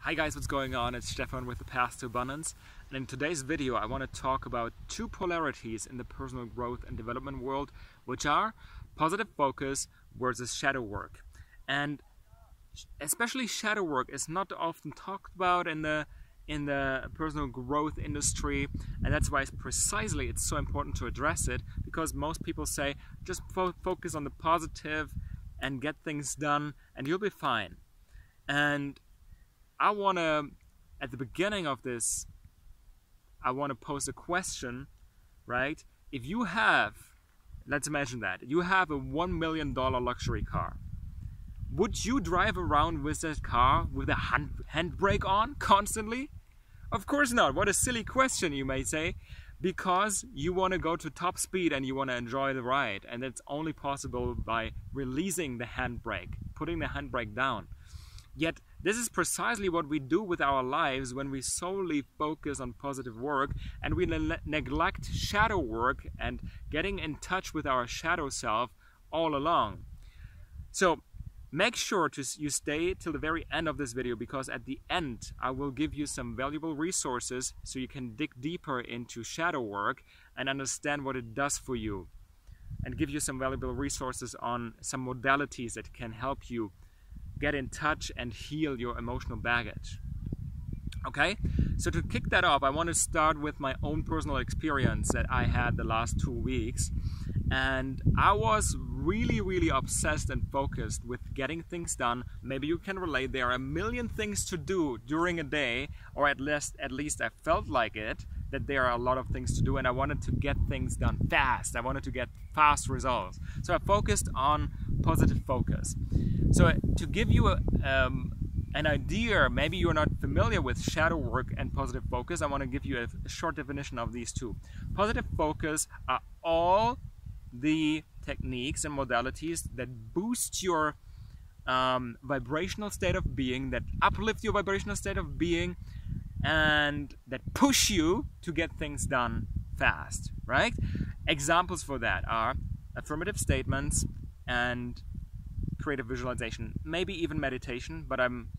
Hi guys, what's going on? It's Stefan with the Path to Abundance, and in today's video I want to talk about two polarities in the personal growth and development world, which are positive focus versus shadow work. And especially shadow work is not often talked about in the personal growth industry, and that's why it's so important to address it, because most people say just focus on the positive and get things done and you'll be fine. And I want to, at the beginning of this, I want to pose a question, right? If you have, let's imagine that, you have a $1 million luxury car. Would you drive around with that car with a handbrake on constantly? Of course not. What a silly question, you may say, because you want to go to top speed and you want to enjoy the ride. And it's only possible by releasing the handbrake, putting the handbrake down. Yet, this is precisely what we do with our lives when we solely focus on positive work and we neglect shadow work and getting in touch with our shadow self all along. So, make sure you stay till the very end of this video, because at the end I will give you some valuable resources so you can dig deeper into shadow work and understand what it does for you, and give you some valuable resources on some modalities that can help you get in touch and heal your emotional baggage. Okay, so to kick that off, I want to start with my own personal experience that I had the last 2 weeks. And I was really obsessed and focused with getting things done. Maybe you can relate. There are a million things to do during a day, or at least I felt like it, that there are a lot of things to do, and I wanted to get things done fast. I wanted to get fast results. So I focused on positive focus. So to give you an idea, maybe you're not familiar with shadow work and positive focus, I want to give you a short definition of these two. Positive focus are all the techniques and modalities that boost your vibrational state of being, that uplift your vibrational state of being, and that push you to get things done fast, right? Examples for that are affirmative statements and creative visualization, maybe even meditation, but I'm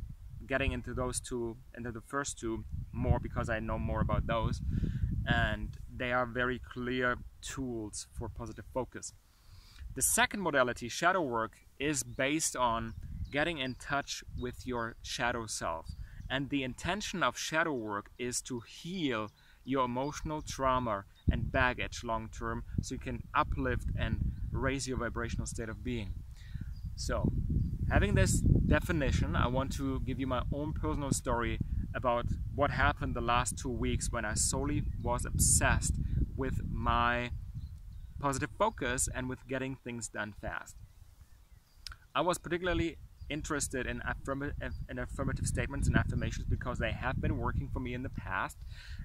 getting into the first two more because I know more about those, and they are very clear tools for positive focus. The second modality, shadow work, is based on getting in touch with your shadow self. And the intention of shadow work is to heal your emotional trauma and baggage long term, so you can uplift and raise your vibrational state of being. So, having this definition, I want to give you my own personal story about what happened the last 2 weeks when I solely was obsessed with my positive focus and with getting things done fast. I was particularly interested in affirmative statements and affirmations because they have been working for me in the past.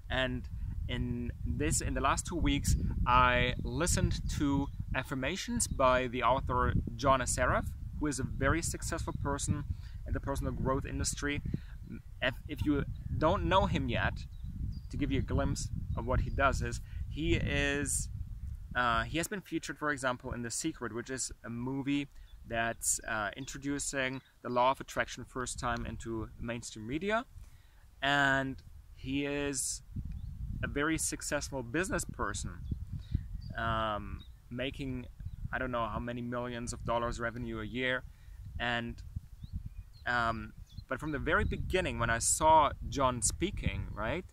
And in the last 2 weeks, I listened to affirmations by the author John Assaraf, who is a very successful person in the personal growth industry. If you don't know him yet, to give you a glimpse of what he does is, he has been featured, for example, in The Secret, which is a movie that's introducing the law of attraction first time into mainstream media. And he is a very successful business person, making I don't know how many millions of dollars revenue a year. And but from the very beginning, when I saw John speaking, right,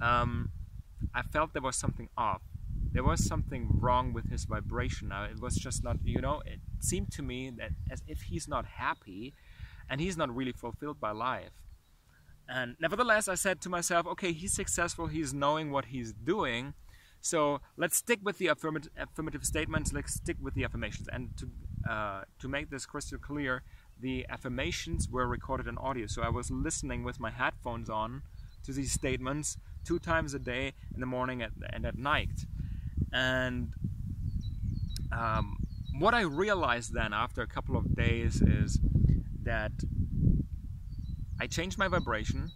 I felt there was something off. There was something wrong with his vibration. It was just not, it seemed to me that as if he's not happy and he's not really fulfilled by life. And nevertheless, I said to myself, okay, he's successful, he's knowing what he's doing, so let's stick with the affirmative statements, let's stick with the affirmations. And to make this crystal clear, the affirmations were recorded in audio, so I was listening with my headphones on to these statements 2 times a day, in the morning and at night. And what I realized then after a couple of days is that I changed my vibration,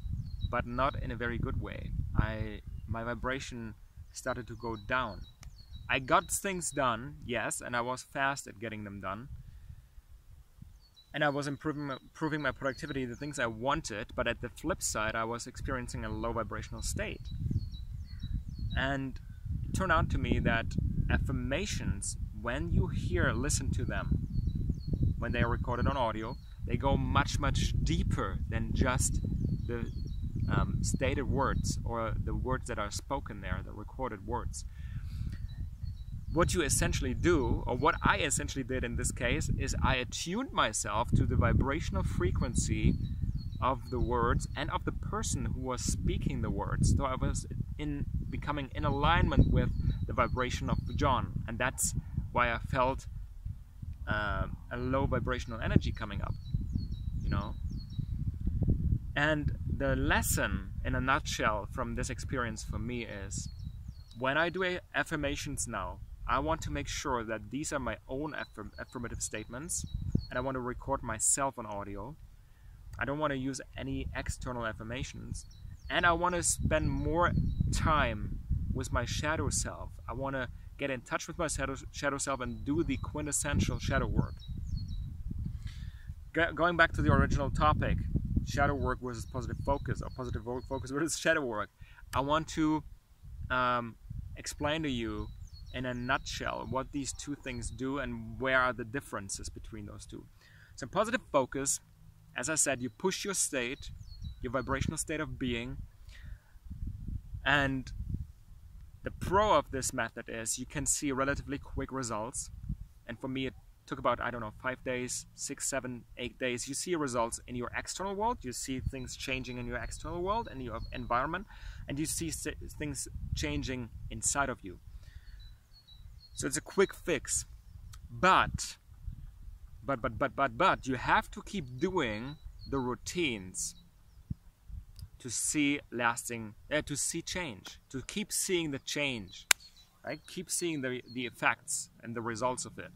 but not in a very good way. My vibration started to go down. I got things done, yes, and I was fast at getting them done. and I was improving my productivity, the things I wanted, but at the flip side, I was experiencing a low vibrational state. And it turned out to me that affirmations, when you listen to them, when they are recorded on audio, they go much, much deeper than just the stated words or the words that are spoken there, the recorded words. What you essentially do, or what I essentially did in this case, is I attuned myself to the vibrational frequency of the words and of the person who was speaking the words. So I was becoming in alignment with the vibration of John, and that's why I felt a low vibrational energy coming up, you know. And the lesson in a nutshell from this experience for me is, when I do affirmations now, I want to make sure that these are my own affirmative statements, and I want to record myself on audio. I don't want to use any external affirmations, and I want to spend more time with my shadow self. I want to get in touch with my shadow self and do the quintessential shadow work. Going back to the original topic, shadow work versus positive focus, or positive focus versus shadow work, I want to explain to you in a nutshell what these two things do and where are the differences between those two. So positive focus, as I said, you push your state, your vibrational state of being, and the pro of this method is you can see relatively quick results. And for me, it took about, 5 days, 6, 7, 8 days. You see results in your external world, you see things changing in your external world and your environment, and you see things changing inside of you. So it's a quick fix, but you have to keep doing the routines to see to see change, to keep seeing the change, right? Keep seeing the effects and the results of it.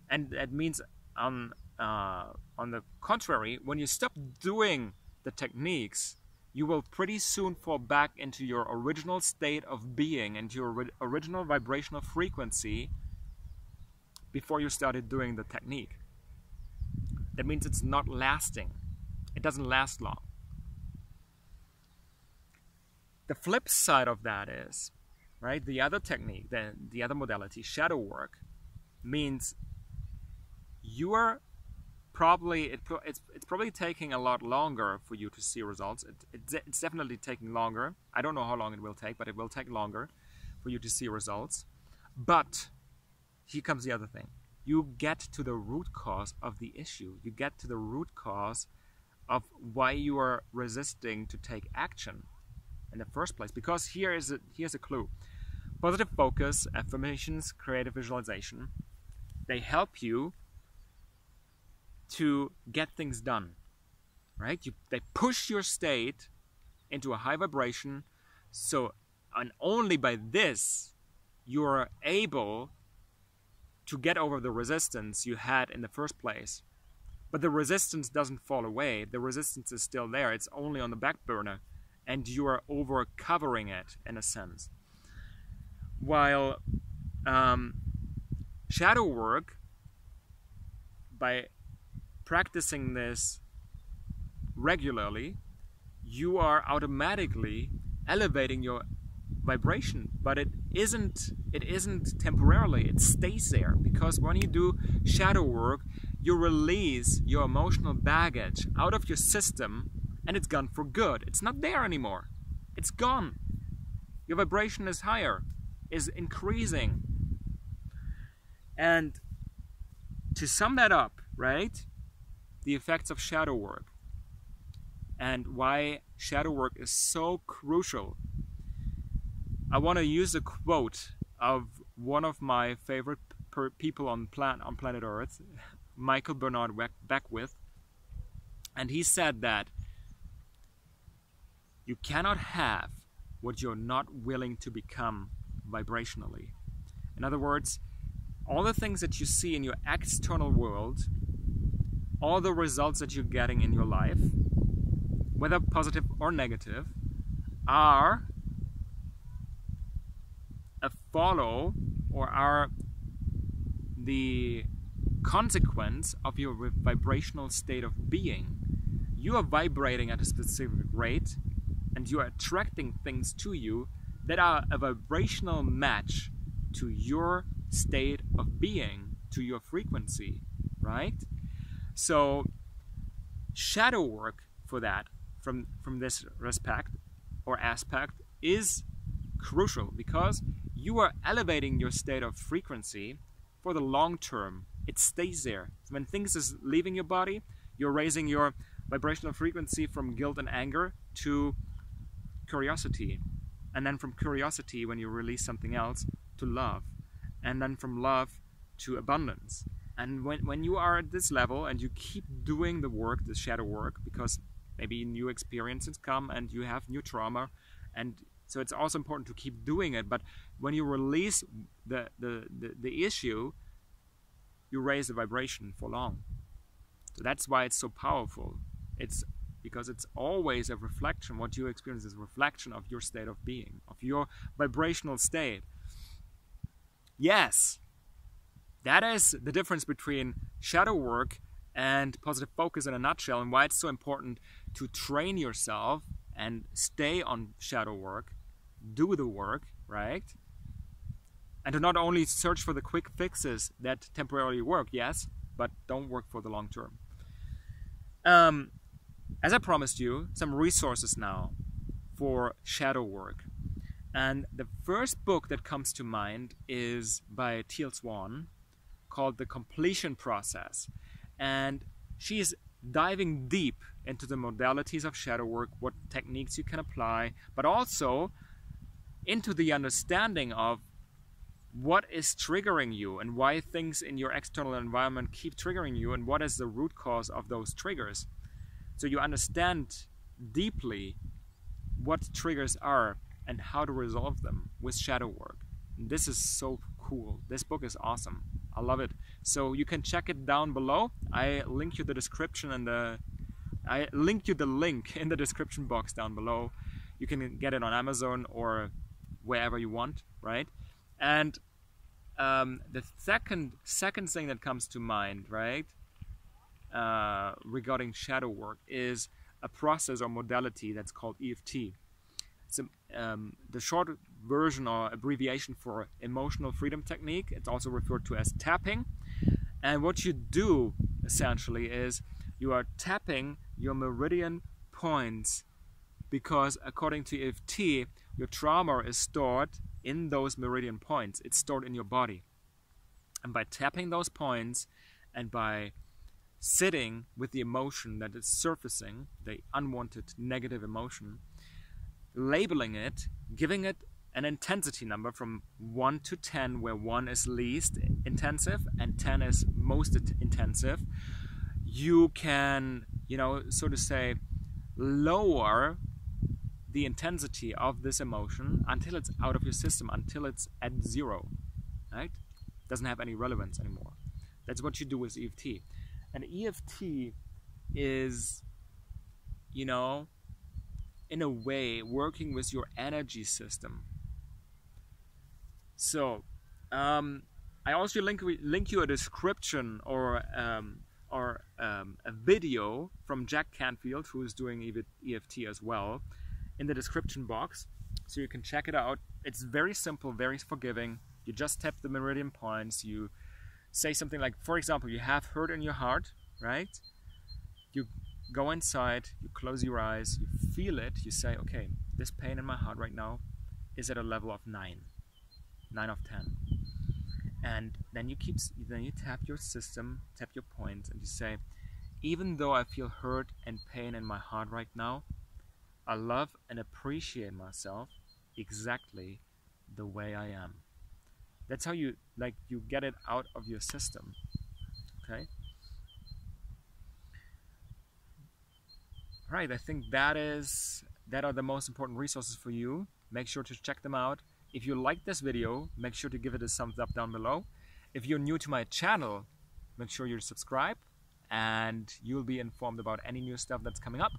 And that means on the contrary, when you stop doing the techniques, you will pretty soon fall back into your original state of being and your original vibrational frequency before you started doing the technique. That means it's not lasting. It doesn't last long. The flip side of that is, right, the other technique, the other modality, shadow work, means you are it's probably taking a lot longer for you to see results. It's definitely taking longer. I don't know how long it will take, but it will take longer for you to see results. But here comes the other thing. You get to the root cause of the issue. You get to the root cause of why you are resisting to take action in the first place. Because here's a clue. Positive focus, affirmations, creative visualization, they help you to get things done, right? They push your state into a high vibration, and only by this you are able to get over the resistance you had in the first place. But the resistance doesn't fall away. The resistance is still there. It's only on the back burner, and you are over covering it in a sense. While shadow work, by practicing this regularly, you are automatically elevating your vibration, but it isn't temporarily. It stays there, because when you do shadow work, you release your emotional baggage out of your system, and it's gone for good. It's not there anymore. It's gone. Your vibration is higher, is increasing. And to sum that up, right? The effects of shadow work and why shadow work is so crucial. I want to use a quote of one of my favorite people on planet Earth, Michael Bernard Beckwith, and he said that you cannot have what you're not willing to become vibrationally. In other words, all the things that you see in your external world, all the results that you're getting in your life, whether positive or negative, are a follow, or are the consequence of your vibrational state of being. You are vibrating at a specific rate, and you are attracting things to you that are a vibrational match to your state of being, to your frequency, right? So shadow work for that, from this respect or aspect, is crucial, because you are elevating your state of frequency for the long term. It stays there. When things is leaving your body, you're raising your vibrational frequency from guilt and anger to curiosity, and then from curiosity, when you release something else, to love, and then from love to abundance. And when you are at this level and you keep doing the work, the shadow work, because maybe new experiences come and you have new trauma, and so it's also important to keep doing it. But when you release the issue, you raise the vibration for long. So that's why it's so powerful. It's because it's always a reflection. What you experience is a reflection of your state of being, of your vibrational state. Yes, that is the difference between shadow work and positive focus in a nutshell, and why it's so important to train yourself and stay on shadow work, do the work, right? And to not only search for the quick fixes that temporarily work, yes, but don't work for the long term. As I promised you, some resources now for shadow work. And the first book that comes to mind is by Teal Swan, called The Completion Process. And she is diving deep into the modalities of shadow work, what techniques you can apply, but also into the understanding of what is triggering you and why things in your external environment keep triggering you, and what is the root cause of those triggers. So you understand deeply what triggers are and how to resolve them with shadow work. And this is so cool. This book is awesome. I love it. So you can check it down below. I link you the description and I link you the link in the description box down below. You can get it on Amazon or wherever you want, right? And the second thing that comes to mind, right, regarding shadow work is a process or modality that's called EFT. It's the short version or abbreviation for emotional freedom technique. It's also referred to as tapping. And what you do essentially is you are tapping your meridian points, because according to EFT, your trauma is stored in those meridian points. It's stored in your body. And by tapping those points and by sitting with the emotion that is surfacing, the unwanted negative emotion, labeling it, giving it an intensity number from 1 to 10, where 1 is least intensive and 10 is most intensive, you can, so to say, lower the intensity of this emotion until it's out of your system, until it's at 0, right? Doesn't have any relevance anymore. That's what you do with EFT. And EFT is, in a way, working with your energy system. So, I also link you a description or a video from Jack Canfield, who is doing EFT as well, in the description box, so you can check it out. It's very simple, very forgiving. You just tap the meridian points. You say something like, for example, you have hurt in your heart, right? You go inside, you close your eyes, you feel it, you say, okay, this pain in my heart right now is at a level of 9 of 10. And then you tap your system, tap your points, and you say, even though I feel hurt and pain in my heart right now, I love and appreciate myself exactly the way I am. That's how you get it out of your system. Okay? Right, I think that are the most important resources for you. Make sure to check them out. If you like this video, make sure to give it a thumbs up down below. If you're new to my channel, make sure you subscribe, and you'll be informed about any new stuff that's coming up.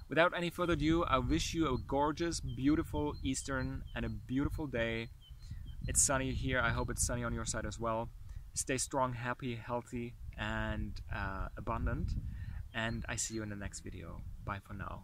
Without any further ado, I wish you a gorgeous, beautiful Eastern and a beautiful day. It's sunny here. I hope it's sunny on your side as well. Stay strong, happy, healthy, and abundant. And I see you in the next video. Bye for now.